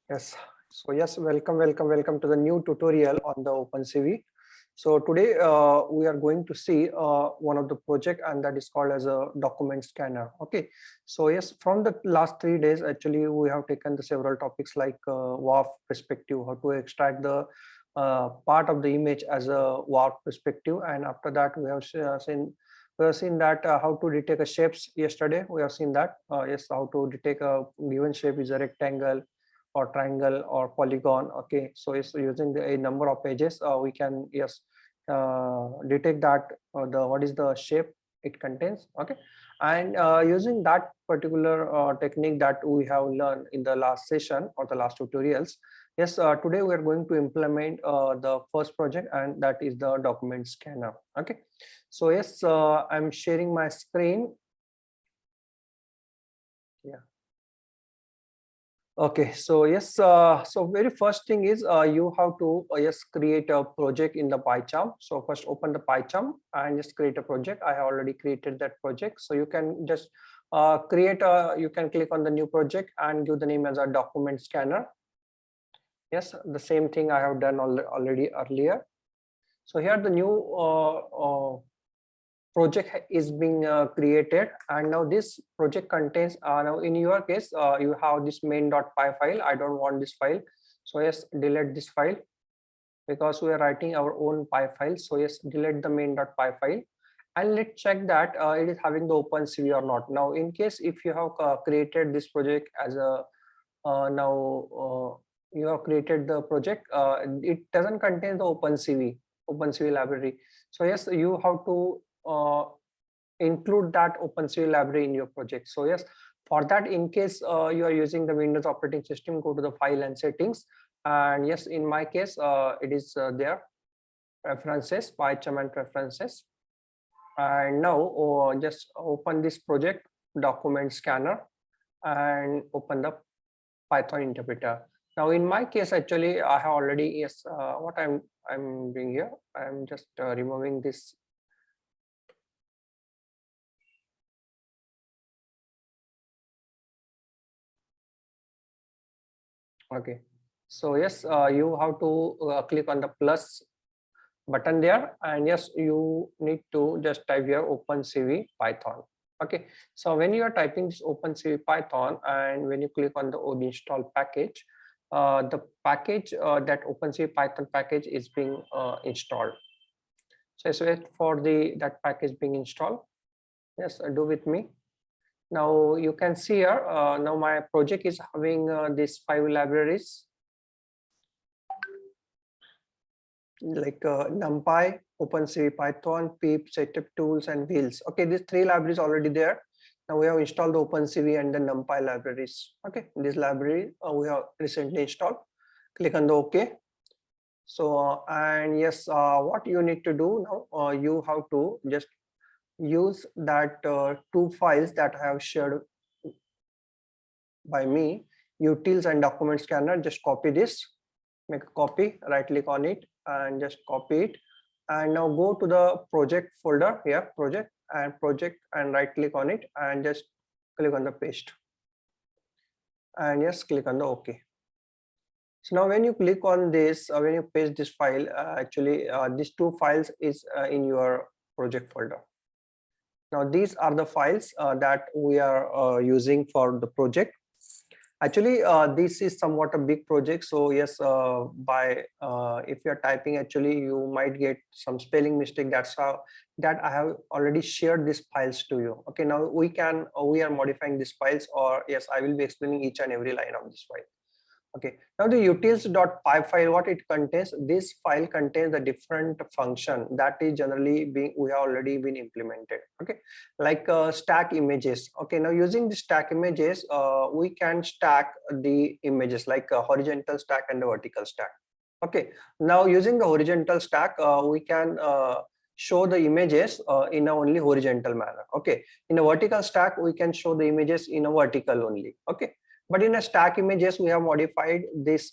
Yes. So yes, welcome to the new tutorial on the OpenCV. So today we are going to see one of the project, and that is called as a document scanner. Okay. So yes, from the last 3 days, actually we have taken the several topics like WAF perspective, how to extract the part of the image as a WAF perspective, and after that we have seen that how to detect a shapes. Yesterday we have seen that yes, how to detect a given shape is a rectangle or triangle or polygon. Okay, so it's using a number of pages we can, yes, detect that the what is the shape it contains. Okay, and using that particular technique that we have learned in the last session or the last tutorials, yes, today we are going to implement the first project, and that is the document scanner. Okay, so yes, I'm sharing my screen. Yeah. Okay, so yes, so very first thing is you have to yes, create a project in the PyCharm. So first open the PyCharm and just create a project. I have already created that project, so you can just you can click on the new project and give the name as a document scanner. Yes, the same thing I have done already earlier. So here the new project is being created, and now this project contains now in your case you have this main.py file. I don't want this file, so yes, delete this file because we are writing our own py file. So yes, delete the main.py file, and let's check that it is having the OpenCV or not. Now in case if you have created this project as a you have created the project, it doesn't contain the OpenCV library. So yes, you have to include that OpenCV library in your project. So yes, for that, in case you are using the Windows operating system, go to the file and settings, and yes, in my case it is there, preferences, PyCharm and preferences. And now just open this project document scanner and open the Python interpreter. Now in my case, actually I have already, yes, what I'm doing here, I'm just removing this. Okay, so yes, you have to click on the plus button there, and yes, you need to just type here OpenCV Python. Okay, so when you are typing this OpenCV Python, and when you click on the install package, the package that OpenCV Python package is being installed. So let's wait for that package being installed. Yes, do with me. Now you can see here, now my project is having these 5 libraries like NumPy, OpenCV Python, pip, setup tools, and wheels. Okay, these 3 libraries already there. Now we have installed the OpenCV and the NumPy libraries. Okay, this library we have recently installed. Click on the OK. So and yes, what you need to do now, you have to just use that 2 files that I have shared by me, utils and document scanner. Just copy this, make a copy, right click on it and just copy it, and now go to the project folder here, project, and right click on it and just click on the paste, and yes, click on the OK. So now when you click on this, when you paste this file, actually these 2 files is in your project folder. Now these are the files that we are using for the project. Actually, this is somewhat a big project. So yes, if you're typing, actually you might get some spelling mistake. That's how that I have already shared these files to you. Okay, now we are modifying these files, or yes, I will be explaining each and every line of this file. Okay, now the utils.py file, what it contains, this file contains the different function that is generally being we have already been implemented. Okay, like stack images. Okay, now using the stack images, we can stack the images like a horizontal stack and a vertical stack. Okay, now using the horizontal stack, we can show the images in a only horizontal manner. Okay, in a vertical stack, we can show the images in a vertical only. Okay, but in a stack images, we have modified this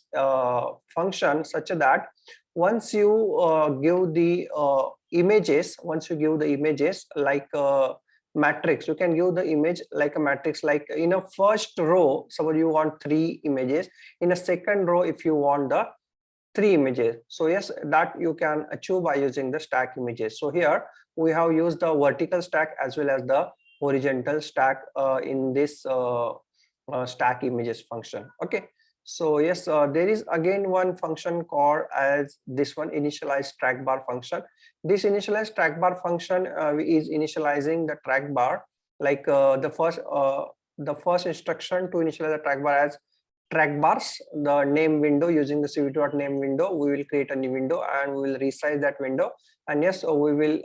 function such that once you give the images, like matrix, you can give the image like a matrix, like in a first row, suppose you want 3 images, in a second row if you want the 3 images. So yes, that you can achieve by using the stack images. So here we have used the vertical stack as well as the horizontal stack in this stack images function. Okay, so yes, there is again one function called as this one, initialize track bar function. This initialize track bar function is initializing the track bar, like the first instruction to initialize the track bar as track bars, the name window. Using the cv2.name window, we will create a new window and we will resize that window. And yes, we will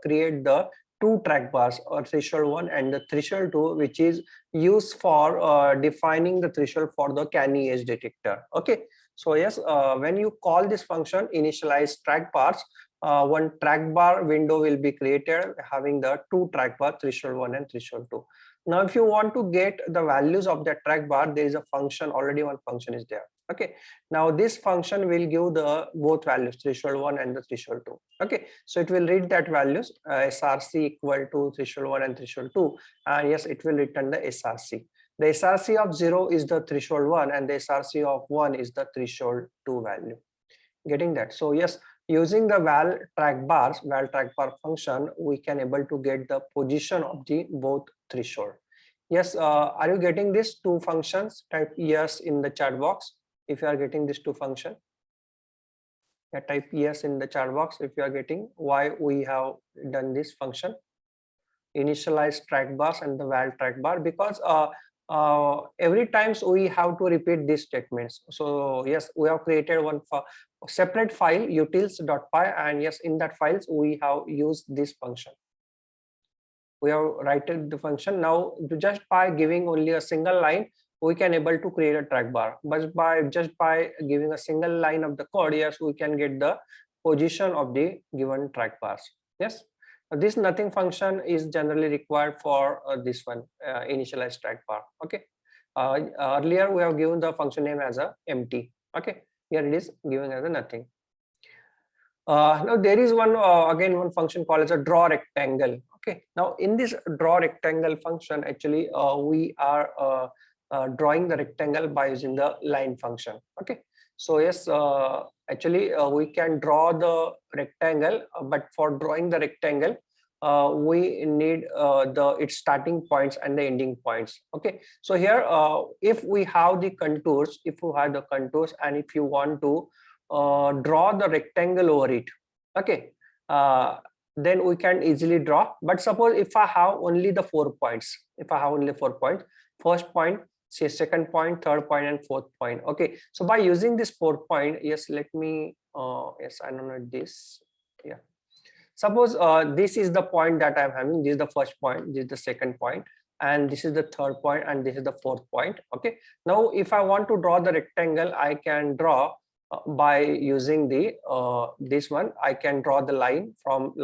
create the 2 track bars, or threshold 1 and the threshold 2, which is used for defining the threshold for the canny edge detector. Okay, so yes, when you call this function initialize track bars, one track bar window will be created having the 2 track bar, threshold 1 and threshold 2. Now if you want to get the values of that track bar, there is a function, already one function is there. Okay, now this function will give the both values, threshold 1 and the threshold 2. Okay, so it will read that values src equal to threshold 1 and threshold 2, and yes, it will return the src. The src of 0 is the threshold 1 and the src of 1 is the threshold 2 value. Getting that? So yes, using the val track bar function, we can able to get the position of the both threshold. Yes, are you getting these 2 functions? Type yes in the chat box if you are getting these 2 function. Yeah, type yes in the chat box if you are getting why we have done this function, initialize track bars and the val track bar, because every times we have to repeat these statements. So yes, we have created one separate file, utils.py, and yes, in that files we have used this function. We have written the function. Now just by giving only a single line, we can able to create a track bar. But by giving a single line of the code, yes, we can get the position of the given track bars. Yes, this nothing function is generally required for this one, initialize track bar. Okay, earlier we have given the function name as a empty. Okay, here it is given as a nothing. Now there is one again one function called as a draw rectangle. Okay, now in this draw rectangle function, actually we are drawing the rectangle by using the line function. Okay, so yes, actually we can draw the rectangle, but for drawing the rectangle we need its starting points and the ending points. Okay, so here if we have the contours, and if you want to draw the rectangle over it, okay, then we can easily draw. But suppose if I have only the 4 points, first point, say second point, third point, and fourth point. Okay, so by using this 4 point, yes, let me yes, I don't know this. Yeah, suppose this is the point that I'm having. This is the first point, this is the second point, and this is the third point, and this is the fourth point. Okay, now if I want to draw the rectangle, I can draw by using the this one. I can draw the line from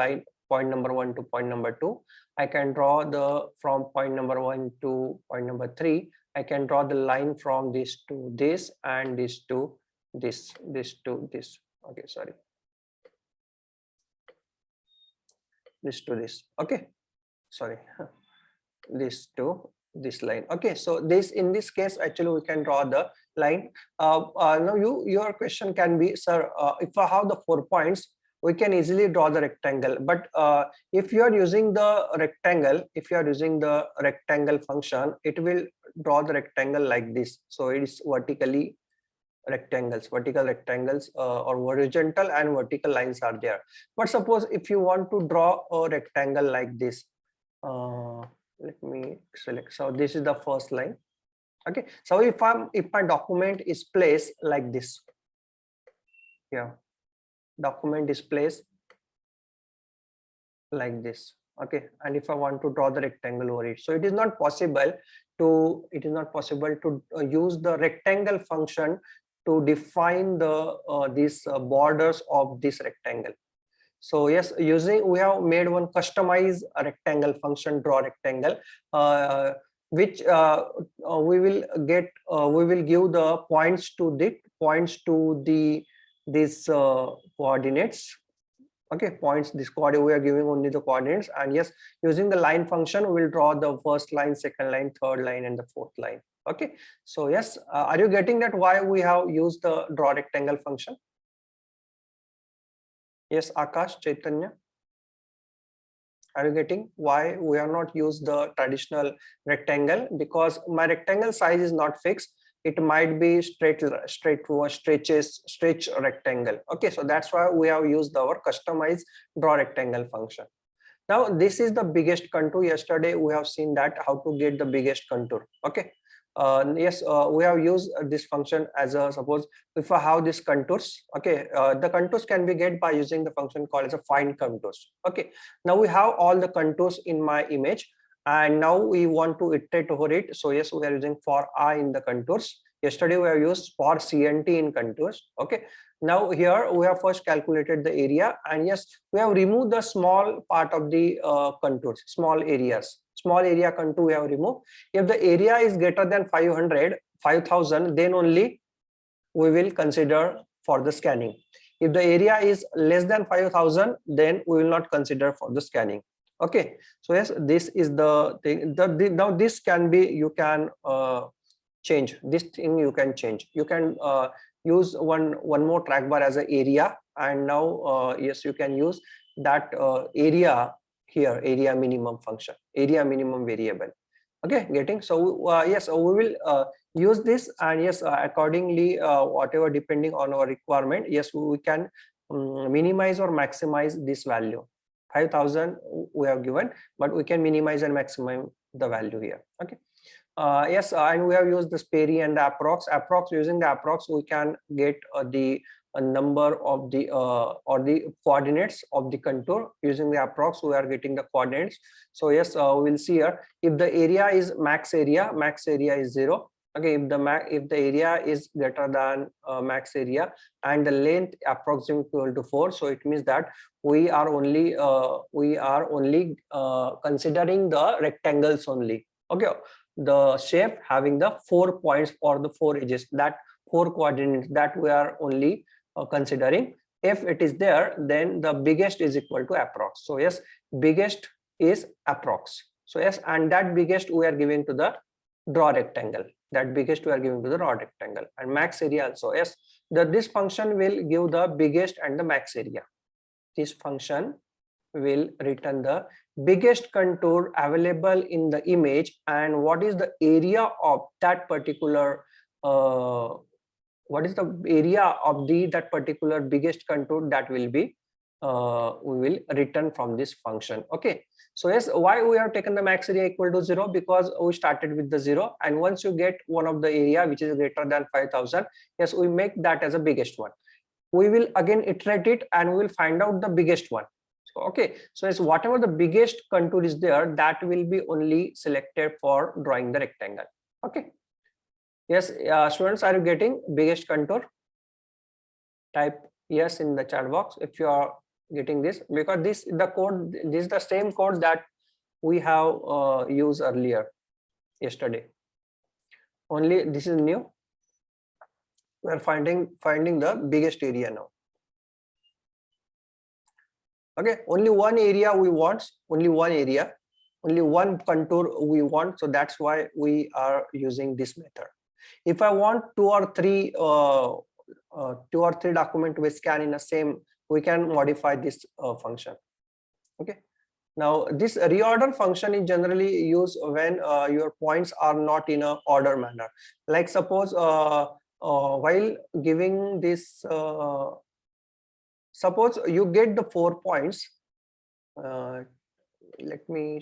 point number 1 to point number 2. I can draw the from point number 1 to point number 3. I can draw the line from this to this, and this to this to this. Okay, sorry, this to this. Okay, sorry, this to this line. Okay, so this, in this case, actually we can draw the line. Now your question can be, sir, if I have the 4 points, we can easily draw the rectangle. But if you are using the rectangle function, it will draw the rectangle like this. So it is vertical rectangles, or horizontal and vertical lines are there. But suppose if you want to draw a rectangle like this, let me select. So this is the first line. Okay, so if my document is placed like this, yeah, document is placed like this. Okay, and if I want to draw the rectangle over it, so it is not possible to use the rectangle function to define the these borders of this rectangle. So yes, we have made one customized rectangle function, draw rectangle, which we will give the points to these coordinates. Okay, points, this coordinate, we are giving only the coordinates. And yes, using the line function, we will draw the first line, second line, third line, and the fourth line. Okay, so yes, are you getting that why we have used the draw rectangle function? Yes, Akash, Chaitanya, are you getting why we are not use the traditional rectangle? Because my rectangle size is not fixed. It might be stretch rectangle. Okay, so that's why we have used our customized draw rectangle function. Now this is the biggest contour. Yesterday we have seen that how to get the biggest contour. Okay, yes, we have used this function as a, suppose if I have these contours. Okay, the contours can be get by using the function called as a find contours. Okay, now we have all the contours in my image, and now we want to iterate over it. So yes, we are using for I in the contours. Yesterday we have used for CNT in contours. Okay, now here we have first calculated the area, and yes, we have removed the small part of the contours, small area contour we have removed. If the area is greater than 5,000, then only we will consider for the scanning. If the area is less than 5,000, then we will not consider for the scanning. Okay, so yes, this is the thing. Now this can be, you can change this thing, you can change, you can use one more track bar as an area, and now yes, you can use that area here, area minimum function, area minimum variable. Okay, getting? So yes, we will use this, and yes, accordingly, whatever depending on our requirement, yes, we can minimize or maximize this value. 5,000 we have given, but we can minimize and maximize the value here. Okay. Yes, and we have used the Sperry and the approx. Using the approx, we can get the number of the or the coordinates of the contour. Using the approx, we are getting the coordinates. So yes, we will see here, if the area is max area is 0. Okay, if the area is greater than max area and the length approximately equal to 4, so it means that we are only considering the rectangles only. Okay, the shape having the 4 points or the 4 edges, that 4 coordinates, that we are only considering. If it is there, then the biggest is equal to approx. So yes, biggest is approx. So yes, and that biggest we are giving to the draw rectangle, that biggest we are giving to the draw rectangle. And max area also, yes, this function will give the biggest and the max area. This function will return the biggest contour available in the image, and what is the area of that particular what is the area of that particular biggest contour, that will be we will return from this function. Okay, so yes, why we have taken the max area equal to 0? Because we started with the 0, and once you get one of the area which is greater than 5,000, yes, we make that as a biggest one. We will again iterate it, and we will find out the biggest one. So, okay, so as whatever the biggest contour is there, that will be only selected for drawing the rectangle. Okay, yes, students, are you getting biggest contour? Type yes in the chat box if you are getting this, because this is the same code that we have used earlier yesterday. Only this is new. We are finding the biggest area now. Okay, only one area we want, only one contour we want, so that's why we are using this method. If I want two or three document we scan in the same, we can modify this function. Okay, now this reorder function is generally used when your points are not in a order manner. Like suppose while giving this suppose you get the 4 points. Let me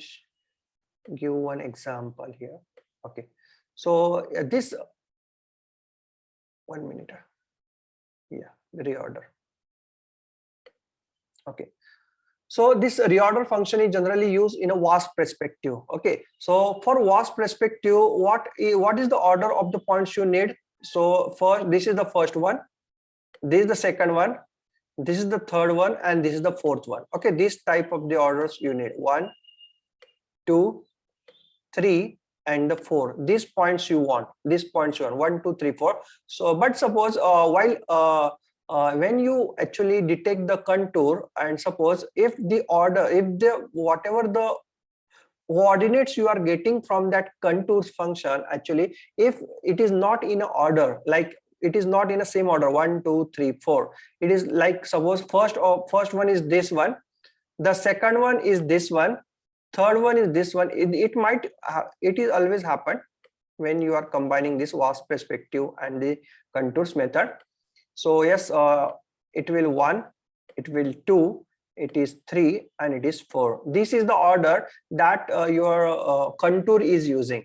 give one example here. Okay, so this 1 minute. Yeah, reorder. Okay, so this reorder function is generally used in a VASP perspective. Okay, so for VASP perspective, what is the order of the points you need? So first, this is the first one, this is the second one, this is the third one, and this is the fourth one. Okay, this type of the orders you need: 1, 2, 3, and the 4. These points you want, 1, 2, 3, 4. So but suppose while when you actually detect the contour, and suppose if the order, if the whatever the coordinates you are getting from that contours function, actually if it is not in a order, like it is not in a same order 1 2 3 4, it is like suppose first one is this one, the second one is this one, third one is this one. It might it is always happen when you are combining this WASP perspective and the contours method. So yes, it will 1, it will 2, it is 3, and it is 4. This is the order that your contour is using.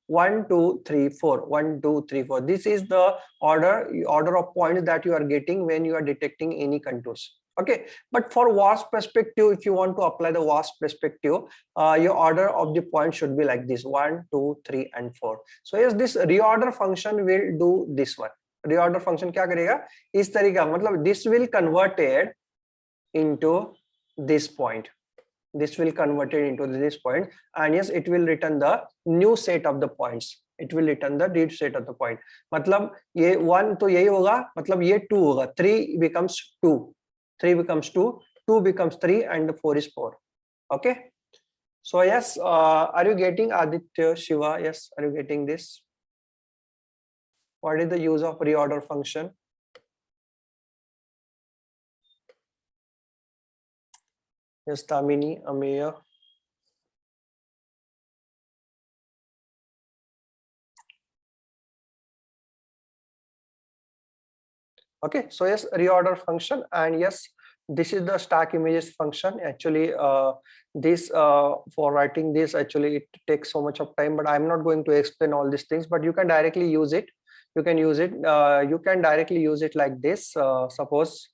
1 2 3 4, 1 2 3 4. This is the order of points that you are getting when you are detecting any contours. Okay, but for WASP perspective, if you want to apply the WASP perspective, your order of the points should be like this: 1 2 3 and 4. So yes, this reorder function will do this one. Reorder function क्या करेगा इस तरीका, मतलब this will converted into this point, this will converted into this point, and yes, it will return the new set of the points, it will return the new set of the point. मतलब ये 1 तो यही होगा, मतलब ये 2 होगा, 3 becomes 2, 3 becomes 2, 2 becomes 3, and 4 is 4. Okay, so yes, are you getting, Aditya, Shiva? Yes, are you getting this? What is the use of reorder function? Yes, Tamini, Ameya. Okay, so yes, reorder function, and yes, this is the stack images function. Actually, this for writing this, actually it takes so much of time, but I'm not going to explain all these things, but you can directly use it. You can use it, you can directly use it like this. Suppose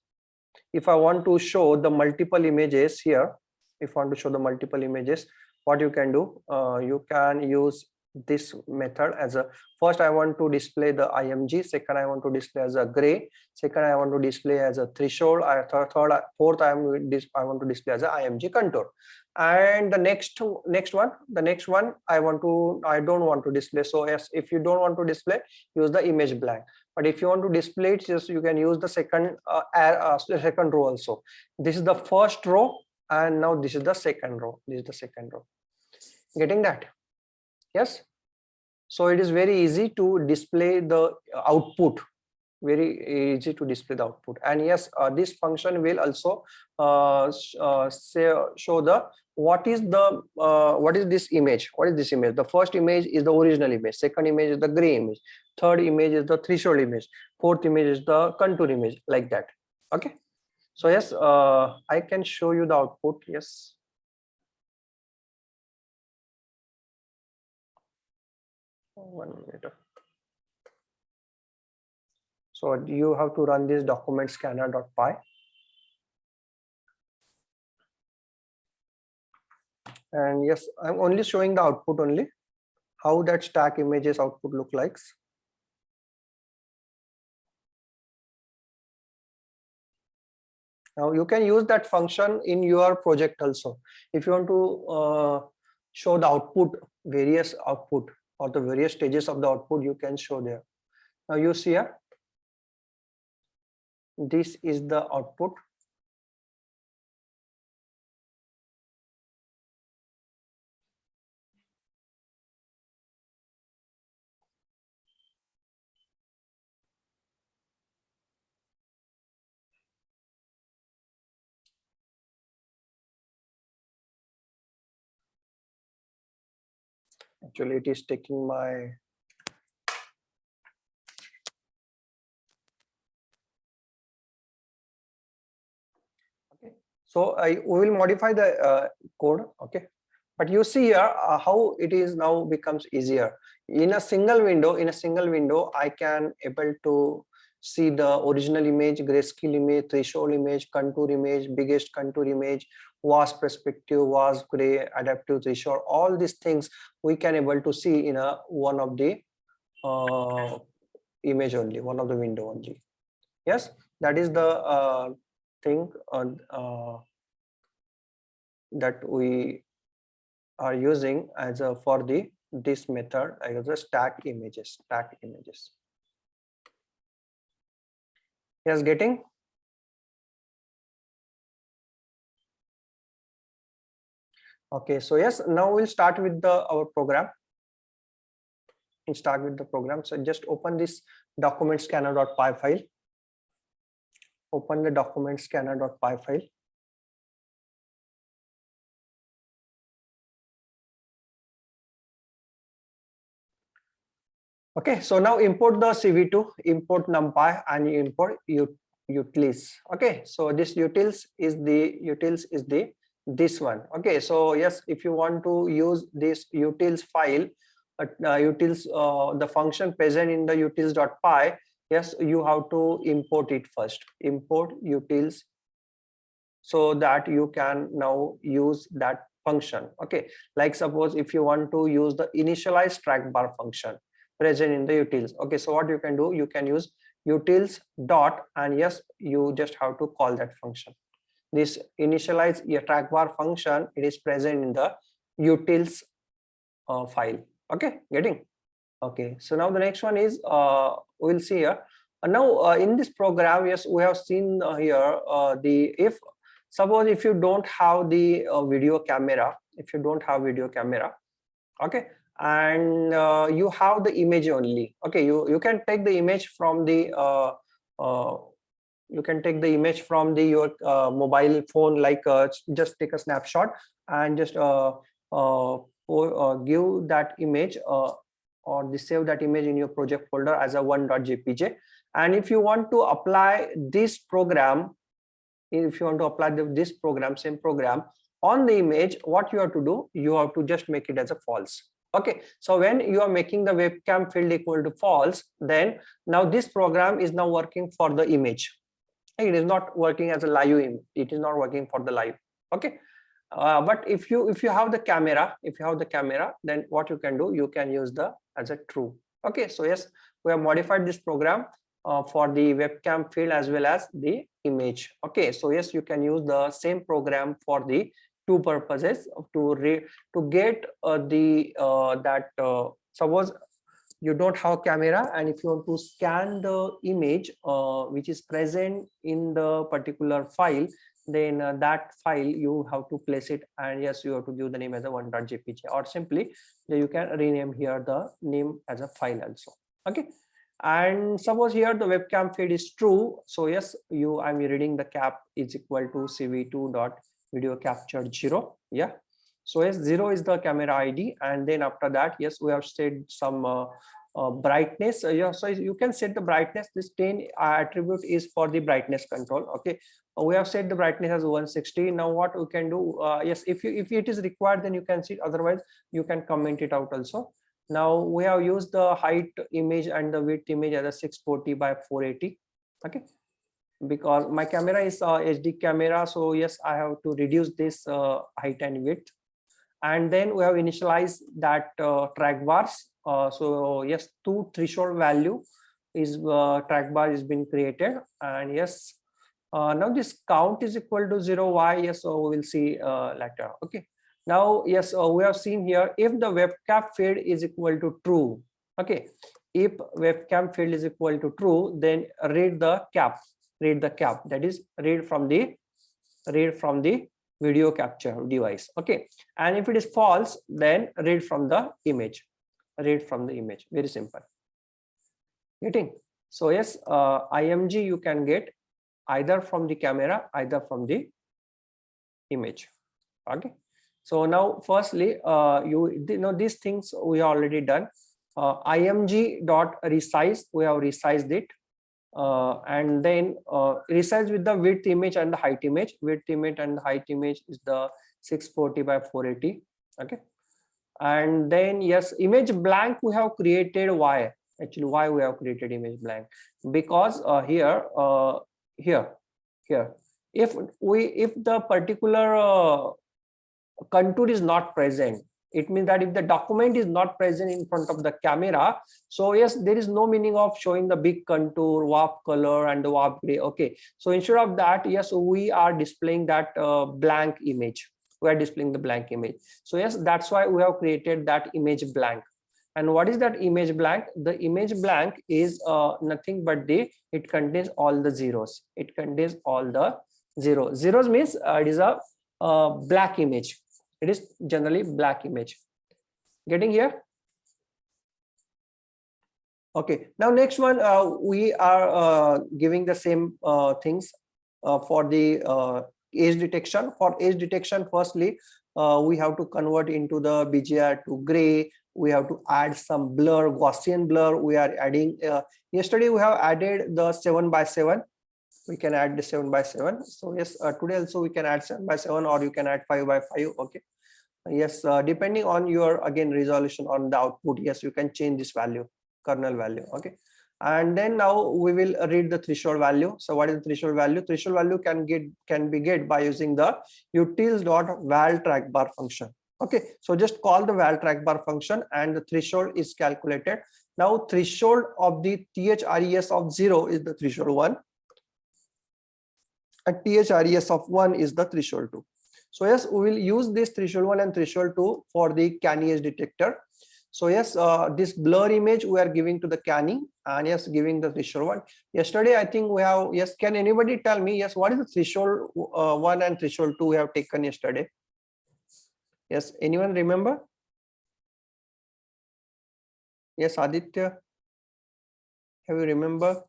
if I want to show the multiple images here, if I want to show the multiple images, what you can do, you can use this method as a, first I want to display the IMG, second I want to display as a gray, second I want to display as a threshold, fourth I want to display as a IMG contour, and the next one I don't want to display. So yes, if you don't want to display, use the image blank, but if you want to display it, just you can use the second second row also. This is the first row, and now this is the second row, this is the second row. Getting that? Yes, so it is very easy to display the output, very easy to display the output. And yes, this function will also show the what is this image, what is this image. The first image is the original image, second image is the gray image, third image is the threshold image, fourth image is the contour image, like that. Okay, so yes, I can show you the output. Yes, one minute. So you have to run this document scanner.py, and yes, I'm only showing the output only, how that stack images output look like. Now you can use that function in your project also. If you want to show the output, various output, or the various stages of the output, you can show there. Now you see here, this is the output. Actually, it is taking my so we will modify the code. Okay, but you see here how it is now becomes easier. In a single window, I can able to see the original image, grayscale image, threshold image, contour image, biggest contour image, WASP perspective, WASP gray, adaptive threshold. All these things we can able to see in a one of the image only, one of the window only. Yes, that is the thing that we are using as a for the this method as a stack images. Yes, getting? Okay, so yes, now we'll start with our program. We'll start with the program. So just open this document scanner.py file. Open the document scanner.py file. Okay, so now import the CV2, import NumPy, and you import utils. Okay, so this utils is this one. Okay, so yes, if you want to use this utils file, the function present in the utils.py, yes, you have to import it first. Import utils so that you can now use that function. Okay, like suppose if you want to use the initialize track bar function present in the utils. Okay, so what you can do, you can use utils dot, and yes, you just have to call that function. This initialize track bar function, it is present in the utils file. Okay, getting? Okay, so now the next one is we'll see here. Now in this program, yes, we have seen here the if suppose if you don't have the video camera, if you don't have video camera, okay, and you have the image only. Okay, you can take the image from the you can take the image from the your mobile phone, like just take a snapshot and just give that image or save that image in your project folder as a 1.jpg. And if you want to apply this program, if you want to apply this program, same program on the image, what you have to do, you have to just make it as a false. Okay, so when you are making the webcam field equal to false, then now this program is now working for the image. It is not working as a live image. It is not working for the live. Okay, but if you have the camera, then what you can do, you can use the as a true. Okay, so yes, we have modified this program for the webcam field as well as the image. Okay, so yes, you can use the same program for the two purposes to get suppose you don't have camera, and if you want to scan the image which is present in the particular file, then that file you have to place it, and yes, you have to give the name as a 1.jpg, or simply you can rename here the name as a file also. Okay, and suppose here the webcam feed is true, so yes, I'm reading the cap is equal to cv2 dot video capture 0. Yeah, so yes, 0 is the camera id, and then after that, yes, we have set some brightness. Yeah, so you can set the brightness. This 10 attribute is for the brightness control. Okay, we have set the brightness as 160. Now what we can do, yes, if it is required, then you can see it, otherwise you can comment it out also. Now we have used the height image and the width image as a 640 by 480. Okay, because my camera is HD camera, so yes, I have to reduce this height and width. And then we have initialized that track bars. So yes, 2 threshold value is track bar is been created, and yes, now this count is equal to 0. Why? Yes, so we will see later. Okay, now yes, we have seen here, if the webcam field is equal to true. Okay, if webcam field is equal to true, then read the cap, that is read from the video capture device. Okay, and if it is false, then read from the image, very simple. Getting? So yes, img you can get either from the camera, either from the image. Okay, so now firstly, you know these things we already done. Img dot resize, we have resized it, and then resize with the width image and the height image. Width image and the height image is the 640 by 480. Okay, and then yes, image blank we have created. Why? Actually, why we have created image blank? Because here if the particular contour is not present, it means that if the document is not present in front of the camera, so yes, there is no meaning of showing the big contour, warp color and the warp gray. Okay, so instead of that, yes, we are displaying that blank image. We are displaying the blank image. So yes, that's why we have created that image blank. And what is that image blank? The image blank is nothing but it contains all the zeros. It contains all the zeros. Zeros means it is a black image. It is generally black image. Getting here? Okay, now next one, we are giving the same things for the edge detection. For edge detection, firstly, we have to convert into the BGR to gray. We have to add some blur, Gaussian blur. We are adding, yesterday we have added the 7x7. We can add the 7x7. So yes, today also we can add 7x7, or you can add 5x5. Okay. Yes, depending on your, again, resolution on the output, yes, you can change this value, kernel value. Okay, and then now we will read the threshold value. So what is the threshold value? Threshold value can be get by using the utils.val trackbar function. Okay, so just call the val trackbar function and the threshold is calculated. Now threshold of the THRES of 0 is the threshold 1, and THRES of 1 is the threshold 2. So yes, we will use this threshold 1 and threshold 2 for the Canny edge detector. So yes, this blur image we are giving to the Canny, and yes, giving the threshold 1. Yesterday, I think we have, yes, can anybody tell me, yes, what is the threshold 1 and threshold 2 we have taken yesterday? Yes, anyone remember? Yes, Aditya, have you remember?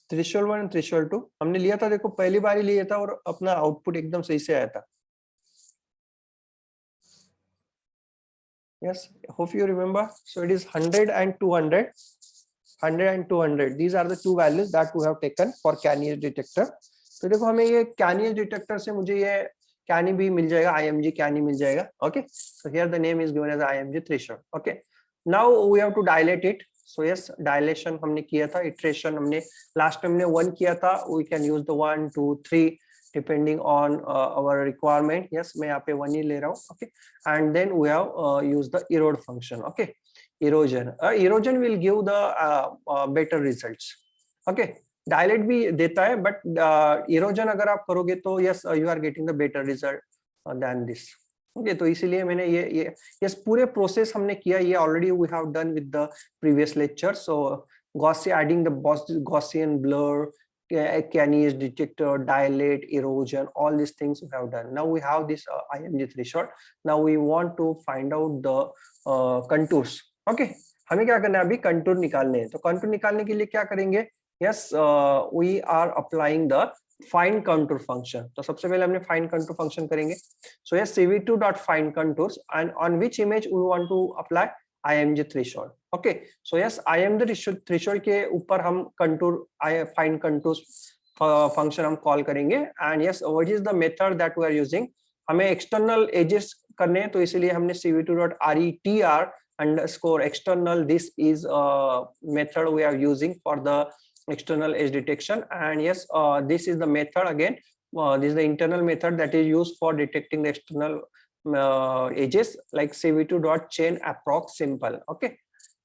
Threshold 1 and threshold 2 हमने लिया था, देखो पहली बार ही लिया था और अपना output एकदम सही से आया था. Yes, hope you remember. So it is 100 and 200. 100 and 200. These are the two values that we have taken for Canny edge detector. तो देखो हमें ये Canny edge detector से मुझे ये Canny भी मिल जाएगा, IMG Canny मिल जाएगा. Okay. So here the name is given as IMG threshold. Okay. Now we have to dilate it. So yes, dilation हमने किया था, iteration हमने last time हमने 1 किया था. We can use the 1, 2, 3 depending on our requirement. Yes, मैं यहाँ पे 1 ही ले रहा हूँ. Okay, and then we have used the erode function. Okay, erosion. Erosion will give the better results. Okay, dilate भी देता है, but erosion अगर आप करोगे तो yes, you are getting the better result than this. Okay, तो इसीलिए मैंने ये yes पूरे प्रोसेस हमने किया, ये already we have done with the previous lecture. So Gaussian, adding the Gaussian blur, Canny edge detector, dilate, erosion, all these things we have done. Now we have this IMG threshold. Now we want to find out the contours. Okay, हमें क्या करना है, अभी contour निकालने हैं. तो contour निकालने के लिए क्या करेंगे? Yes, we are applying the find contour function. तो सबसे पहले हमने find contour function करेंगे. So yes, cv2.find contours, and on which image we want to apply IMG threshold. Okay, so yes, IMG threshold के ऊपर हम contour find contours function हम call करेंगे. And yes, what is the method that we are using? हमें external edges करने हैं, तो इसीलिए हमने cv2.retr underscore external. This is a method we are using for the external edge detection. And yes, this is the method again. This is the internal method that is used for detecting the external edges, like cv2.chain approx simple. Okay,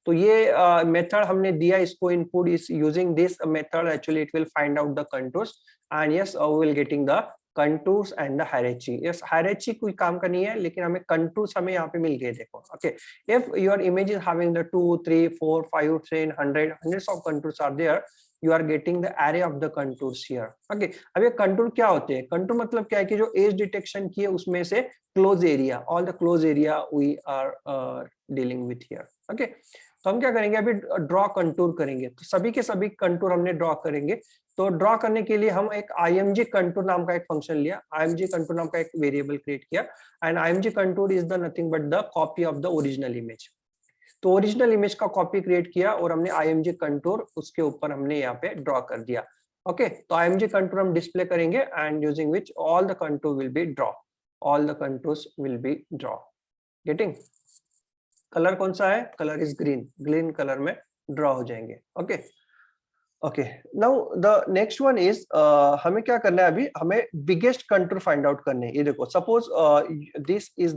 तो ये method हमने दिया, इसको input is using this method. Actually, it will find out the contours, and yes, we will getting the contours and the hierarchy. Yes, hierarchy कोई काम का नहीं है, लेकिन हमें contours हमें यहाँ पे मिल गए. देखो, okay, if your image is having the 2, 3, 4, 5, 10, 100, hundreds of contours are there, you are getting the array of the contours here. Okay, अब ये contour क्या होते हैं? Contour मतलब क्या है कि जो edge detection की है उसमें से close area, all the close area we are dealing with here. Okay, तो हम क्या करेंगे, अभी ड्रॉ कंटूर करेंगे. तो सभी के सभी कंटूर हमने ड्रॉ करेंगे. तो ड्रॉ करने के लिए हम एक IMG कंटूर नाम का एक फंक्शन लिया, IMG कंटूर नाम का एक वेरिएबल क्रिएट किया, and IMG contour is the nothing but the copy of the original image. तो ओरिजिनल इमेज का कॉपी क्रिएट किया और हमने IMG कंटूर उसके ऊपर हमने यहाँ पे ड्रॉ कर दिया. ओके, तो IMG कंटूर हम डिस्प्ले करेंगे, and using which all the contour will be draw, all the contours will be draw. Getting? Colour कौन सा है? Colour is green, green colour में ड्रॉ हो जाएंगे. Okay, okay, now the next one is हमें क्या करना है, अभी हमें बिगेस्ट कंटूर फाइंड आउट करने हैं. ये देखो, suppose this is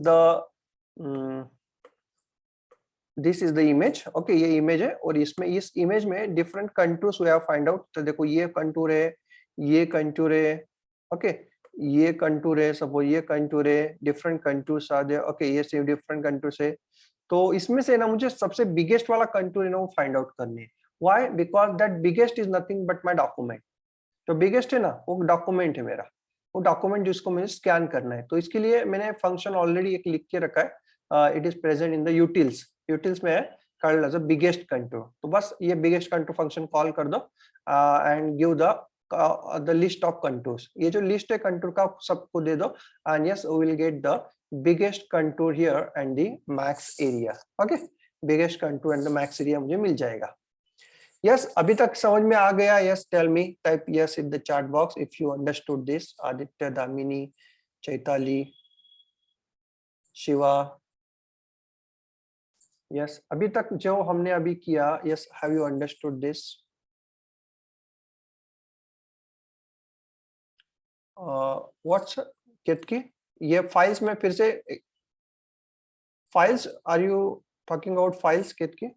the image. Okay, ये इमेज है और इसमें इस इमेज में different contours we have find out. तो देखो, ये कंटूर है, ये कंटूर है. ओके, ये कंटूर है, सपोज ये कंटूर है, different contours are there. Okay, ये सिर्फ डिफरेंट कंटूर्स है. तो इसमें से ना मुझे सबसे बिगेस्ट वाला कंटूर है ना वो फाइंड आउट करनी है. Why? Because that biggest is nothing but my document. जो बिगेस्ट है ना वो डॉक्यूमेंट है मेरा. वो डॉक्यूमेंट जिसको मुझे स्कैन करना है। तो इसके लिए मैंने फंक्शन ऑलरेडी एक लिख के रखा है, it is present in the utils. Utils में है called as a biggest contour. तो बस ये बिगेस्ट कंटूर फंक्शन कॉल कर दो and give the list of contours. ये जो लिस्ट है कंटूर का सबको दे दो and yes we will get the biggest contour here and the max area. Okay, biggest contour and the max area मुझे मिल जाएगा। यस, अभी तक समझ में आ गया? Yes, tell me, type yes in the chat box if you understood this. Aditya, Damini, Chaitali, Shiva. Yes, अभी तक जो हमने अभी किया, yes, have you understood this? What's Ketki, ये फाइल्स में फिर से files, are you talking about files Ketki?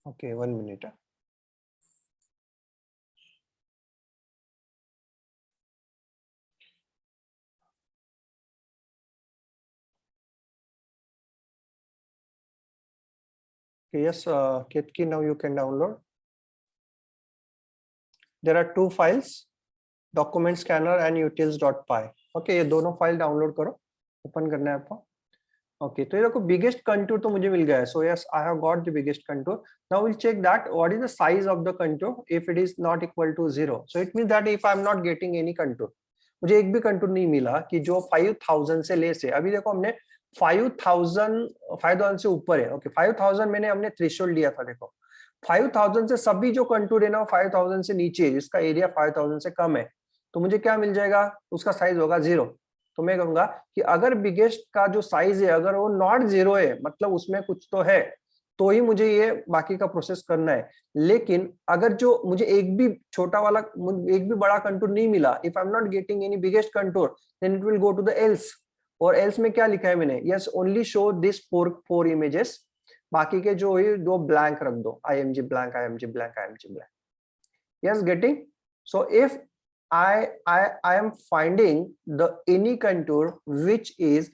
Okay, 1 minute. Yes, Ketki, now you can download. There are 2 files, document scanner and utils.py. Okay, ये दोनों फाइल डाउनलोड करो, open करना है आपको। ओके, तो ये देखो बिगेस्ट कंटूर तो मुझे मिल गया है। So yes, I have got the biggest contour. Now will check that what is the size of the contour if it is not equal to 0। So it means that if I am not getting any contour, मुझे एक भी contour नहीं मिला कि जो 5000 से less है। अभी देखो हमने 5000 से ऊपर है। ओके, 5000 मैंने हमने थ्रेशोल्ड लिया था। देखो 5000 से सभी जो कंटूर है ना 5000 से नीचे, जिसका एरिया 5000 से कम है, तो मुझे क्या मिल जाएगा? उसका साइज होगा 0। तो मैं कहूंगा कि अगर बिगेस्ट का जो साइज है अगर वो नॉट 0 है, मतलब उसमें कुछ तो है, तो ही मुझे ये बाकी का प्रोसेस करना है। लेकिन अगर जो मुझे एक भी छोटा वाला, एक भी बड़ा कंटूर नहीं मिला, if I am not getting any biggest contour, then it will go to the else. और एल्स में क्या लिखा है मैंने? Yes, only show this four images, बाकी के जो है दो ब्लैंक रख दो, IMG blank, IMG blank, IMG blank. Yes, getting? So if I am finding the any contour which is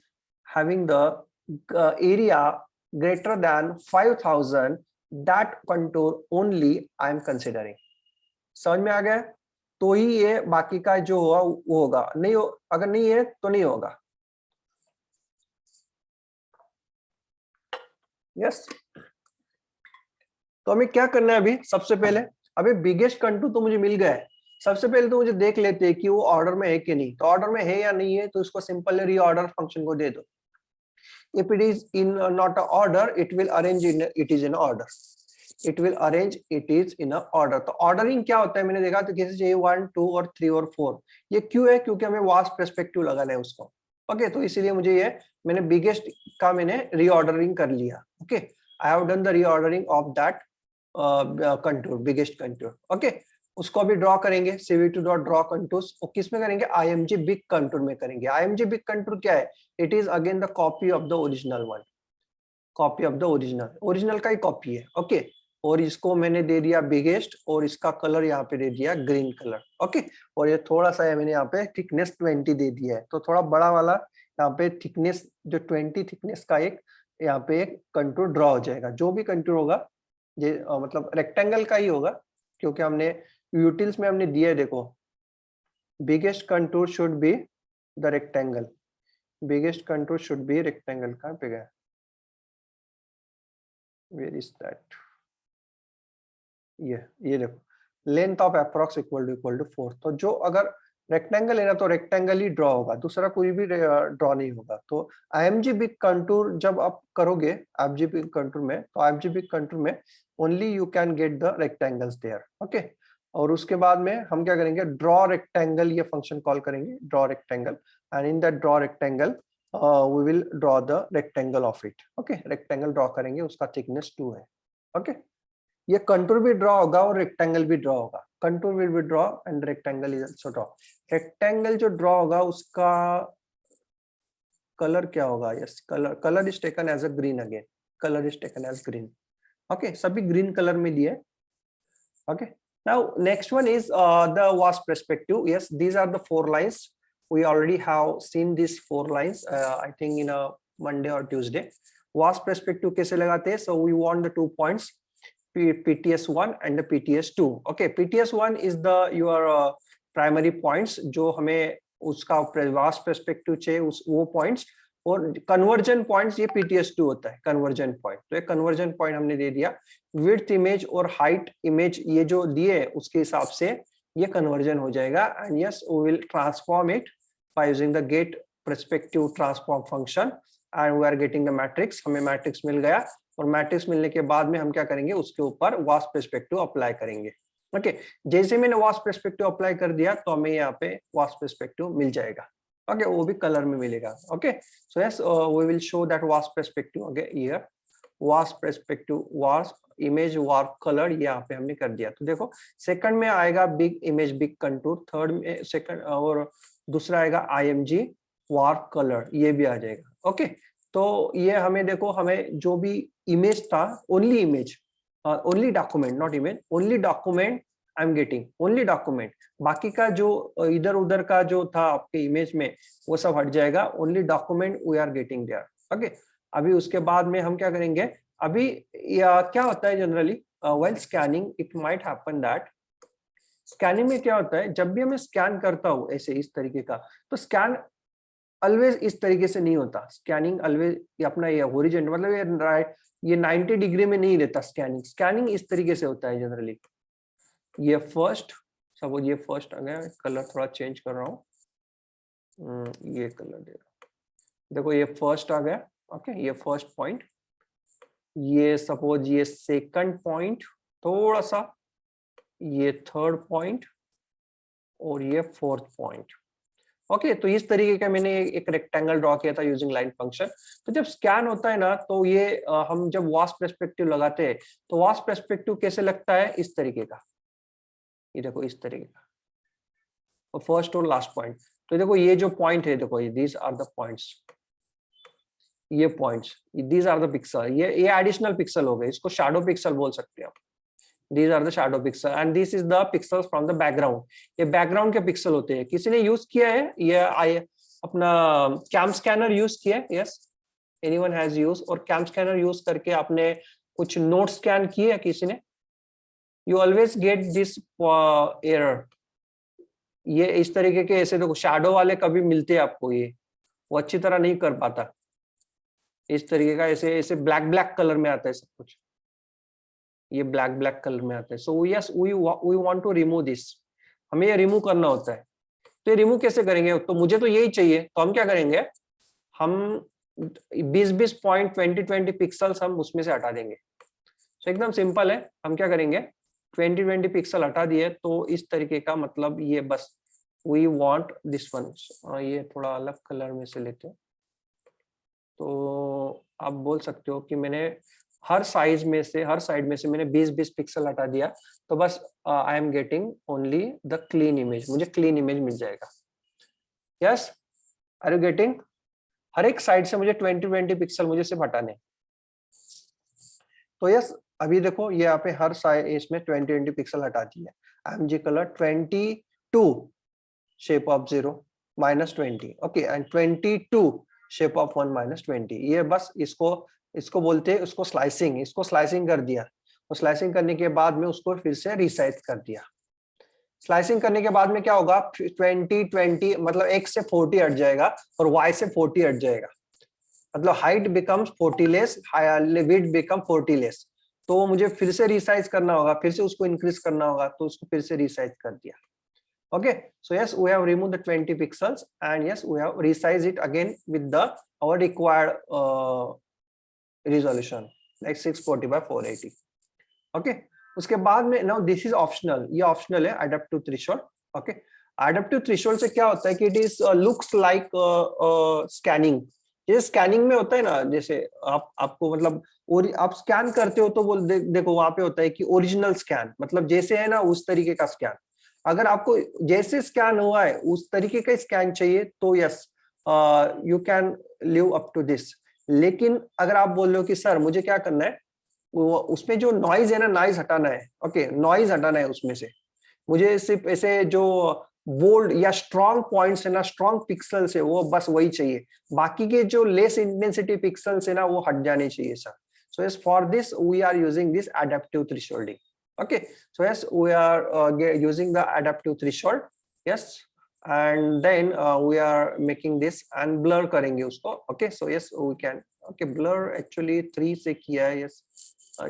having the area greater than 5000, that contour only I am considering. समझ में आ गया? तो ही ये बाकी का जो हुआ वो होगा, नहीं हो, अगर नहीं है तो नहीं होगा। यस, तो हमें क्या करना है अभी? सबसे पहले अभी बिगेस्ट कंटूर तो मुझे मिल गया है। सबसे पहले तो मुझे देख लेते हैं कि वो ऑर्डर में है कि नहीं। तो ऑर्डर में है या नहीं है, तो इसको सिंपल रीऑर्डर फंक्शन को दे दो। If it is in not a order, it will arrange in it is in order. It will arrange it is in a order. तो ऑर्डरिंग क्या होता है मैंने देखा, तो किसी चाहिए 1, 2 और 3 और 4। ये क्यों है? क्योंकि हमें वास्ट पर्सपेक्टिव लगाना है उसको। ओके, तो इसीलिए मुझे ये मैंने बिगेस्ट का मैंने रीऑर्डरिंग कर लिया। Okay, I have done the reordering of that contour, biggest contour. Okay, उसको अभी ड्रॉ करेंगे, cv2.draw contours। और किस में करेंगे? IMG बिग कंटूर में करेंगे। IMG बिग कंटूर क्या है? It is again the copy of the original one, copy of the original का ही कॉपी है। ओके, और इसको मैंने दे दिया बिगेस्ट, और इसका कलर यहाँ पे दे दिया ग्रीन कलर। ओके, और ये थोड़ा सा है मैंने यहाँ पे थिकनेस 20 दे दिया है, तो थोड़ा बड़ा वाला यहाँ पे थिकनेस, जो 20 थिकनेस का एक यहाँ पे एक कंटूर ड्रॉ हो जाएगा। जो भी कंटूर होगा ये मतलब रेक्टेंगल का ही होगा, क्योंकि हमने यूटिल्स में हमने दिया है। देखो, biggest contour should be the rectangle, biggest contour should be rectangle. कहाँ पे गया? Where is that? ये देखो, length of approx equal to 4। तो जो अगर रेक्टेंगल है ना, तो रेक्टेंगल ही ड्रॉ होगा, दूसरा कोई भी ड्रॉ नहीं होगा। तो IMG बिग कंटूर जब आप करोगे IMG बिग कंटूर में, तो IMG बिग कंटूर में only you can get the rectangles there. Okay, और उसके बाद में हम क्या करेंगे? ड्रॉ रेक्टेंगल, ये फंक्शन कॉल करेंगे, draw rectangle, and in that draw rectangle we will draw the rectangle of it. Okay, rectangle draw करेंगे, उसका थिकनेस 2 है। ओके, ये कंटूर भी ड्रॉ होगा और रेक्टेंगल भी ड्रॉ होगा। Contour will be draw and rectangle is also draw. Rectangle जो ड्रॉ होगा उसका कलर क्या होगा? Yes, colour is taken as a green again, colour is taken as green. Okay, सभी ग्रीन कलर में दिए। Okay, now next one is the vast perspective. Yes, these are the 4 lines. we already have seen these 4 lines I think in a Monday or Tuesday. Vast perspective कैसे लगाते हैं? so we want the 2 points, PTS1 and the PTS2. Okay, PTS1 is the your primary points जो हमें उसका vast perspective चाहिए, उस वो points, और कन्वर्जन पॉइंट्स ये PTS2 होता है, कन्वर्जन पॉइंट। तो एक कन्वर्जन पॉइंट हमने दे दिया, विड्थ इमेज और हाइट इमेज ये जो दिए उसके हिसाब से ये कन्वर्जन हो जाएगा। And yes we will transform it by using the get perspective transform function and we are getting the matrix. हमें मैट्रिक्स मिल गया, और मैट्रिक्स मिलने के बाद में हम क्या करेंगे, उसके ऊपर वास्ट पर्सपेक्टिव अप्लाई करेंगे। ओके, जैसे मैंने वास्ट पर्सपेक्टिव अप्लाई कर दिया तो हमें यहाँ पे वास्ट पर्सपेक्टिव मिल जाएगा। ओके, वो भी कलर में मिलेगा। Okay, so yes we will show that vast perspective. Okay, here vast perspective vast image war colour, यहाँ पे हमने कर दिया। तो देखो सेकंड में आएगा big image big contour, third में सेकंड, और दूसरा आएगा IMG वार कलर, ये भी आ जाएगा। ओके, तो ये हमें देखो, हमें जो भी इमेज था, only image, only document, not image, only document I am getting, only document. बाकी का जो इधर उधर का जो था आपके इमेज में वो सब हट जाएगा, only document we are getting there. Okay, अभी उसके बाद में हम क्या करेंगे, अभी क्या होता है generally while scanning it might happen that, scanning में क्या होता है, जब भी मैं स्कैन करता हूँ ऐसे इस तरीके का, तो स्कैन ऑलवेज इस तरीके से नहीं होता। स्कैनिंग ऑलवेज अपना ये हॉरिजॉन्टल, मतलब ये राइट, ये 90 डिग्री में नहीं रहता स्कैनिंग। स्कैनिंग इस तरीके से होता है जनरली। ये फर्स्ट, सपोज ये फर्स्ट आ गया, कलर थोड़ा चेंज कर रहा हूँ, ये कलर दे रहा हूँ, देखो ये फर्स्ट आ गया। ओके, ये फर्स्ट पॉइंट, ये सपोज ये सेकंड पॉइंट, थोड़ा सा ये थर्ड पॉइंट, और ये फोर्थ पॉइंट। ओके, तो इस तरीके का मैंने एक रेक्टेंगल ड्रॉ किया था यूजिंग लाइन फंक्शन। तो जब स्कैन होता है ना, तो ये हम जब वास्ट पर्सपेक्टिव लगाते हैं, तो वास्ट पर्सपेक्टिव कैसे लगता है, इस तरीके का, ये देखो इस तरीके का, और फर्स्ट और लास्ट पॉइंट। तो देखो ये जो पॉइंट है, देखो दीज आर द पॉइंट्स, ये points, these are the pixel, ये एडिशनल पिक्सल हो गए, इसको शैडो पिक्सल बोल सकते हैं आप। These are the shadow pixel and this is the pixels from the background. ये background के पिक्सल होते हैं। किसी ने यूज किया है ये अपना कैम स्कैनर यूज किया है? Yes, anyone has use? और कैम स्कैनर यूज करके आपने कुछ नोट स्कैन किए है किसी ने? You always get this error, ये इस तरीके के ऐसे देखो शैडो वाले कभी मिलते हैं आपको, ये वो अच्छी तरह नहीं कर पाता, इस तरीके का ऐसे ऐसे ब्लैक ब्लैक कलर में आता है सब कुछ, ये ब्लैक ब्लैक कलर में आता है। So yes we want to remove this, हमें ये रिमूव करना होता है। तो ये रिमूव कैसे करेंगे, तो मुझे तो यही चाहिए, तो हम क्या करेंगे, हम 20-20 पॉइंट 20-20 पिक्सल्स हम उसमें से हटा देंगे। तो एकदम सिंपल है, हम क्या करेंगे 20-20 पिक्सल हटा दिए, तो इस तरीके का मतलब ये बस वी वांट दिस वन, ये थोड़ा अलग कलर में से लेते हैं। तो आप बोल सकते हो कि मैंने हर साइड में से मैंने 20-20 पिक्सल हटा दिया, तो बस I am getting only the clean image, मुझे क्लीन इमेज मिल जाएगा। Yes, are you getting? हर एक साइड से मुझे 20-20 पिक्सल मुझे सिर्फ हटाने। तो यस, अभी देखो ये यहाँ पे हर साइड इसमें 20-20 पिक्सल हटा दिया। IMG colour 22 shape of 0 -20, okay, and 22 shape of 1 -20। ये बस इसको बोलते हैं, उसको स्लाइसिंग, इसको स्लाइसिंग कर दिया, और स्लाइसिंग करने के बाद में उसको फिर से रिसाइज कर दिया। स्लाइसिंग करने के बाद में क्या होगा, 20-20 मतलब x से 40 हट जाएगा और y से 40 हट जाएगा, मतलब height becomes 40 less, width become 40 less. तो मुझे फिर से रिसाइज करना होगा, फिर से उसको इंक्रीज करना होगा, तो उसको फिर से रिसाइज कर दिया। Okay, so yes, we have removed the 20 pixels and yes, we have resized it again with the our required resolution like 640 by 480. Okay, उसके बाद में now this is optional, ये optional है adaptive threshold. Okay, adaptive threshold से क्या होता है कि it is looks like scanning. ये स्कैनिंग में होता है ना, जैसे आपको मतलब और आप स्कैन करते हो तो वो देखो वहां पे होता है कि ओरिजिनल स्कैन, मतलब जैसे है ना उस तरीके का स्कैन। अगर आपको जैसे स्कैन हुआ है उस तरीके का स्कैन चाहिए तो yes you can live up to this. लेकिन अगर आप बोल रहे हो कि सर मुझे क्या करना है, वो उसमें जो नॉइज है ना, नॉइज हटाना है। ओके, नॉइज हटाना है उसमें से, मुझे सिर्फ ऐसे जो बोल्ड या स्ट्रॉन्ग पॉइंट्स है ना, स्ट्रॉन्ग पिक्सल्स है, वो बस वही चाहिए, बाकी के जो लेस इंटेंसिटी पिक्सल्स है ना वो हट जाने चाहिए sir. So yes, for this we are using this adaptive thresholding. Okay, so yes, we are using the adaptive threshold. Yes, and then we are making this and blur करेंगे उसको. Okay, so yes, we can. Okay, blur actually 3 से किया है. Yes,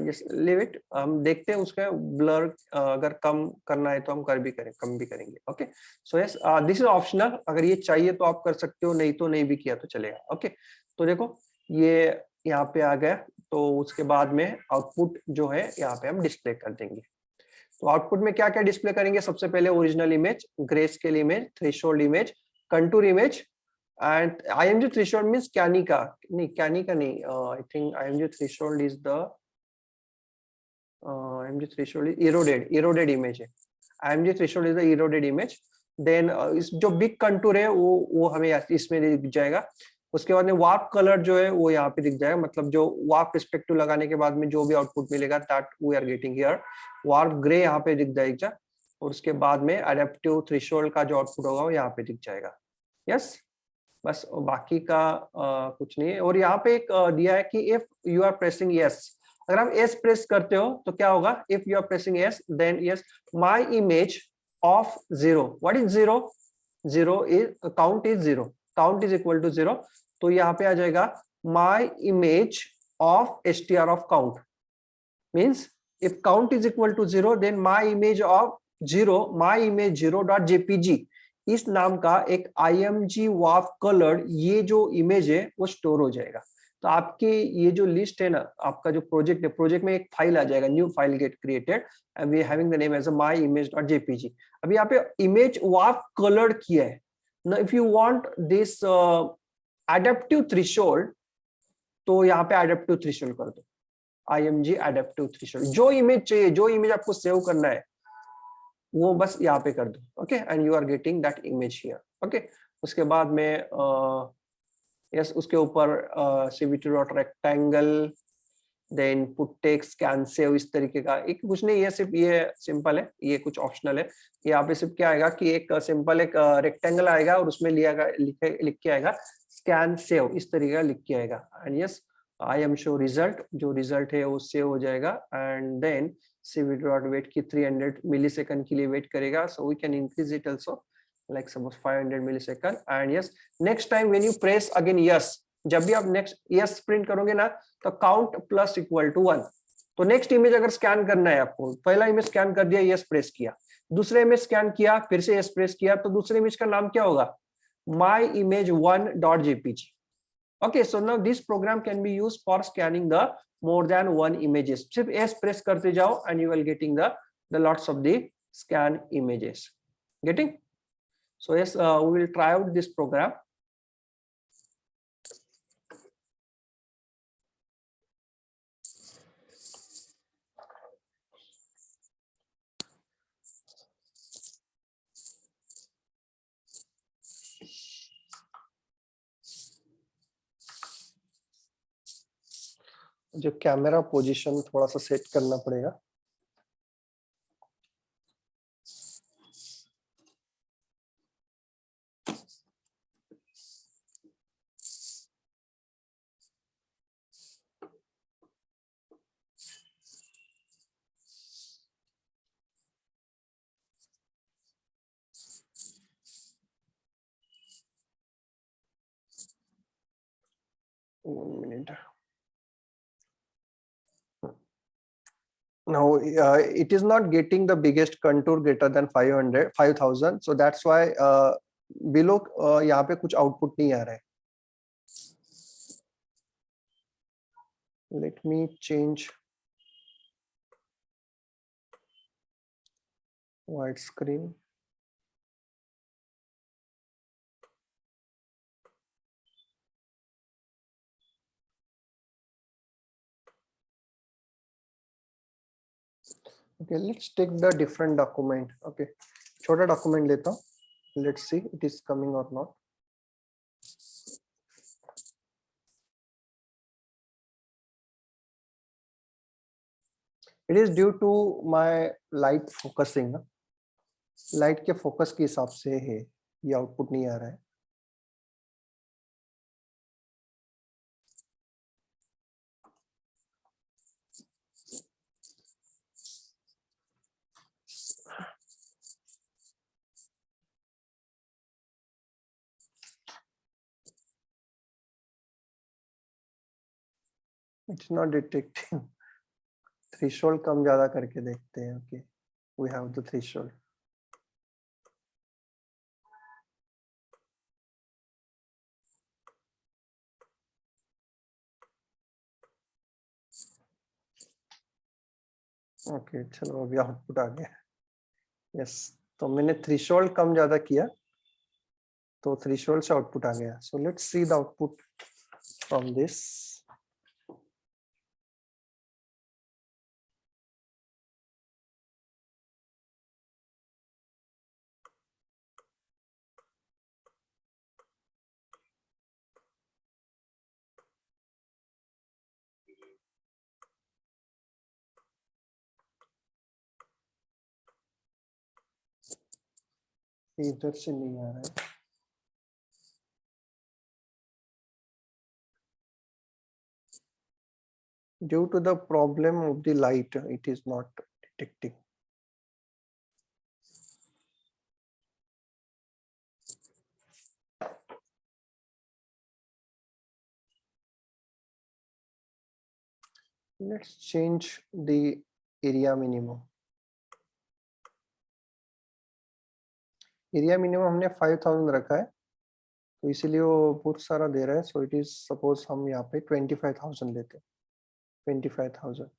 yes, leave it. हम देखते हैं उसका blur अगर कम करना है तो हम कम भी करेंगे. Okay, so yes, this is optional. अगर ये चाहिए तो आप कर सकते हो, नहीं तो नहीं भी किया तो चलेगा. Okay, तो देखो ये यहाँ पे आ गया, तो उसके बाद में आउटपुट जो है यहाँ पे हम डिस्प्ले कर देंगे. तो आउटपुट में क्या क्या डिस्प्ले करेंगे? सबसे पहले original image, grey scale image, threshold image, contour image and IMG threshold means Kanika नहीं, I think IMG threshold is the IMG threshold is eroded image है. IMG threshold is the eroded image. Then इस जो big contour है वो हमें इसमें दिख जाएगा. उसके बाद में वार्प कलर जो है वो यहाँ पे दिख जाएगा, मतलब जो वार्प पर्सपेक्टिव लगाने के बाद में जो भी आउटपुट मिलेगा that we are getting here. Warp grey यहाँ पे दिख जाएगा और उसके बाद में एडेप्टिव थ्रेशोल्ड का जो आउटपुट होगा वो यहाँ पे दिख जाएगा. यस, बस बाकी का कुछ नहीं है. और यहाँ पे एक दिया है कि if you are pressing yes, अगर आप एस प्रेस करते हो तो क्या होगा? If you are pressing yes then yes my image of 0. What is 0? 0 is count is 0. Count is equal to 0. तो यहाँ पे आ जाएगा my image of str of count. Means if count is equal to 0 then my image of 0, my image 0.jpg इस नाम का एक IMG WAV colored ये जो इमेज है वो स्टोर हो जाएगा. तो आपके ये जो लिस्ट है ना, आपका जो प्रोजेक्ट है, प्रोजेक्ट में एक फाइल आ जाएगा, new file get created and we having the name as my image.jpg. अभी यहाँ पे इमेज WAV colored किया है. Now if you want this adaptive threshold, तो यहाँ पे adaptive threshold कर दो, IMG adaptive threshold. जो इमेज चाहिए, जो इमेज आपको सेव करना है वो बस यहाँ पे कर दो. Okay, and you are getting that image here. Okay, उसके बाद में यस उसके ऊपर cvt.rectangle then put text scan save इस तरीके का एक कुछ नहीं, ये सिर्फ ये सिंपल है, ये कुछ ऑप्शनल है. यहाँ पे सिर्फ क्या आएगा कि एक सिंपल एक रेक्टेंगल आएगा और उसमें लिख के आएगा स्कैन सेव, इस तरीके का लिख के आएगा. And yes I am show result, जो रिजल्ट है वो सेव हो जाएगा. एंड देन cvt.wait की 300 मिलीसेकंड के लिए वेट करेगा. So we can increase it also like suppose 500 millisecond. And yes next time when you press again yes, जब भी आप नेक्स्ट यस प्रिंट करोगे ना तो काउंट प्लस इक्वल टू 1. तो नेक्स्ट इमेज अगर स्कैन करना है आपको, पहला इमेज स्कैन कर दिया, यस प्रेस किया, दूसरे इमेज स्कैन किया, फिर से यस प्रेस किया, तो दूसरे इमेज का नाम क्या होगा? my image1.jpg. okay, so now this program can be used for scanning the more than one images. सिर्फ यस प्रेस करते जाओ and you will getting the lots of the scan images. Getting? So yes, we will try out this program. जो camera position थोड़ा सा set करना पड़ेगा. One minute. Now it is not getting the biggest contour greater than 5000, so that's why below यहाँ पे कुछ output नहीं आ रहा है. Let me change widescreen. Okay, let's take the different document. Okay, छोटा document लेता हूँ. Let's see it is coming or not. It is due to my light focusing. Light के focus के हिसाब से है ये output नहीं आ रहा है. It's not detecting. Threshold कम ज़्यादा करके देखते हैं. Okay, we have the threshold. Okay, चलो अभी आउटपुट आ गया. Yes, तो मैंने threshold कम ज़्यादा किया, तो threshold से आउटपुट आ गया. So let's see the output from this. इधर से नहीं आ रहा है. Due to the problem of the light, it is not detecting. Let's change the area minimum. Area minimum हमने 5000 रखा है, तो इसीलिए वो बहुत सारा दे रहा है. So it is suppose हम यहाँ पे 25000 लेते हैं. 25000.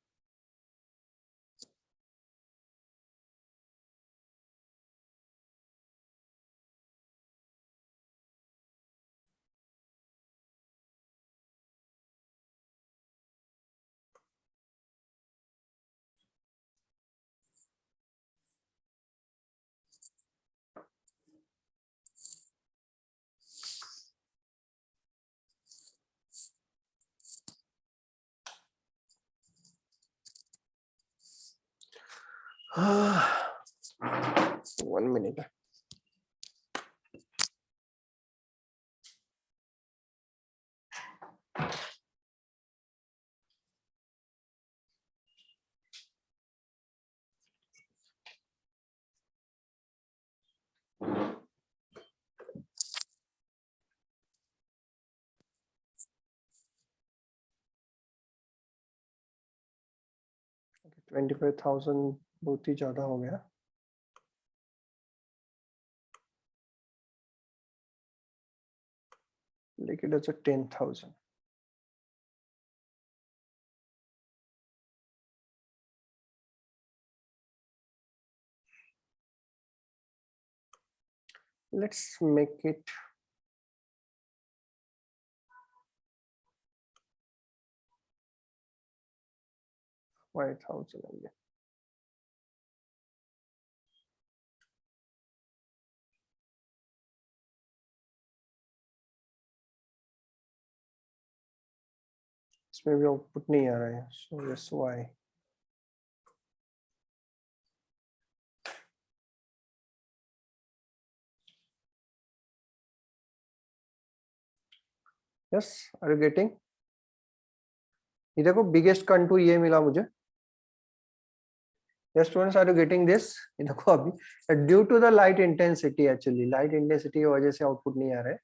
One minute. Okay, 25000 बहुत ही ज़्यादा हो गया. लेकिन it's a 10,000. Let's make it 5000 again. इसमें भी आउटपुट नहीं आ रहा है. So that's why. Yes, are you getting? ये देखो बिगेस्ट कंटूर ये मिला मुझे. Yes, students, are you getting this? ये देखो अभी due to the light intensity, actually light intensity की वजह से आउटपुट नहीं आ रहा है.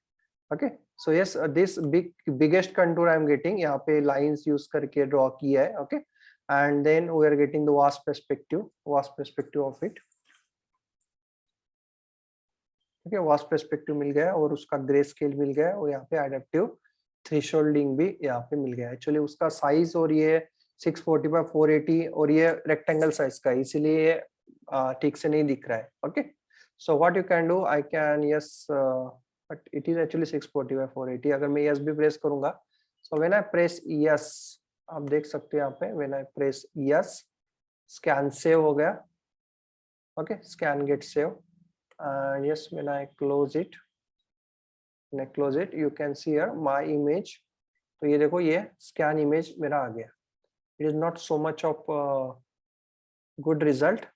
Okay, so yes this biggest contour I am getting. यहाँ पे लाइंस यूज करके ड्रॉ किया है. Okay, and then we are getting the vast perspective of it. Okay, vast perspective मिल गया और उसका ग्रे स्केल मिल गया और यहाँ पे एडेप्टिव थ्रेशोल्डिंग भी यहाँ पे मिल गया. एक्चुअली उसका साइज और ये 640 by 480 और ये रेक्टेंगल साइज का, इसीलिए ठीक से नहीं दिख रहा है. Okay, so what you can do, I can yes, but it is actually 640 by 480. अगर मैं यस भी प्रेस करूंगा, so when I press yes, आप देख सकते हो यहाँ पे when I press yes, scan save हो गया. Okay, scan get save. And yes, when I close it, you can see here my image. तो ये देखो ये scan image मेरा आ गया. It is not so much of good result.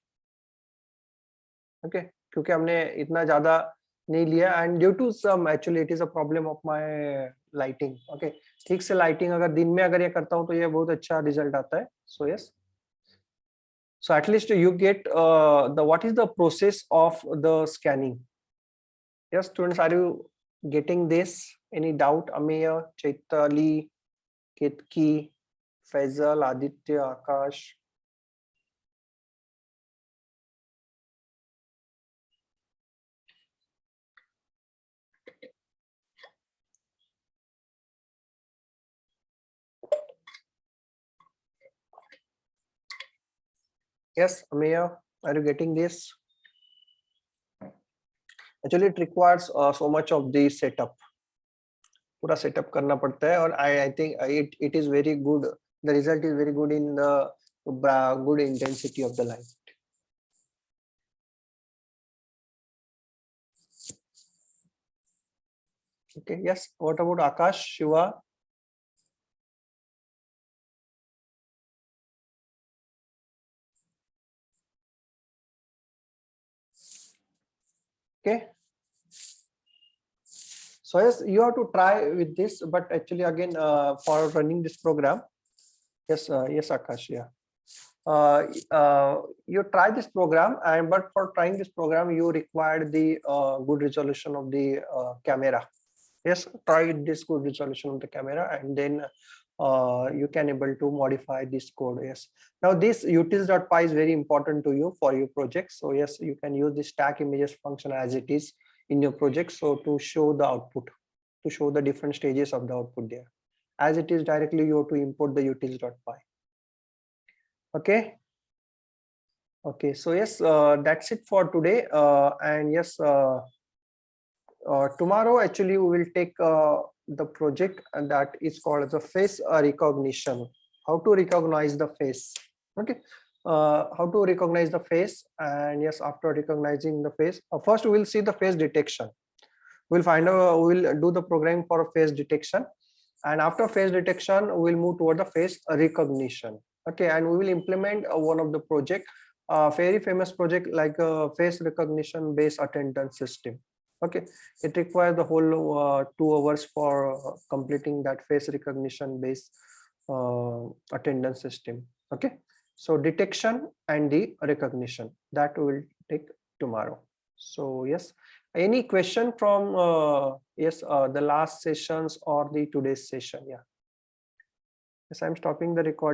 Okay, क्योंकि हमने इतना ज़्यादा नहीं लिया and due to some actually it is a problem of my lighting. Okay, ठीक से lighting अगर दिन में अगर ये करता हूँ तो ये बहुत अच्छा result आता है. So yes. So at least you get the what is the process of the scanning. Yes, students, are you getting this? Any doubt? Ameya, Chaitali, Ketki, Faisal, Aditya, Akash. Yes, Ameya, are you getting this? Actually, it requires so much of the setup. पूरा setup करना पड़ता है और I think it is very good. The result is very good in the good intensity of the light. Okay, yes. What about Akash, Shiva? Okay. So yes, you have to try with this, but actually again for running this program, yes, yes, Akash, yeah. You try this program, and but for trying this program, you require the good resolution of the camera. Yes, try this good resolution of the camera, and then you can able to modify this code. Yes. Now this utils.py is very important to you for your project. So yes, you can use the stack images function as it is in your project. So to show the output, to show the different stages of the output there. As it is directly, you have to import the utils.py. Okay. Okay. So yes, that's it for today. And yes, tomorrow actually we will take the project that is called the face recognition. How to recognize the face. Okay. How to recognize the face, and yes, after recognizing the face, first we will see the face detection. We'll find out, we'll do the programming for face detection, and after face detection we'll move toward the face recognition. Okay, and we will implement one of the project, very famous project like a face recognition based attendance system. Okay, it requires the whole 2 hours for completing that face recognition based attendance system. Okay, so detection and the recognition, that will take tomorrow. So yes, any question from yes the last sessions or the today's session? Yeah, yes, I'm stopping the recording.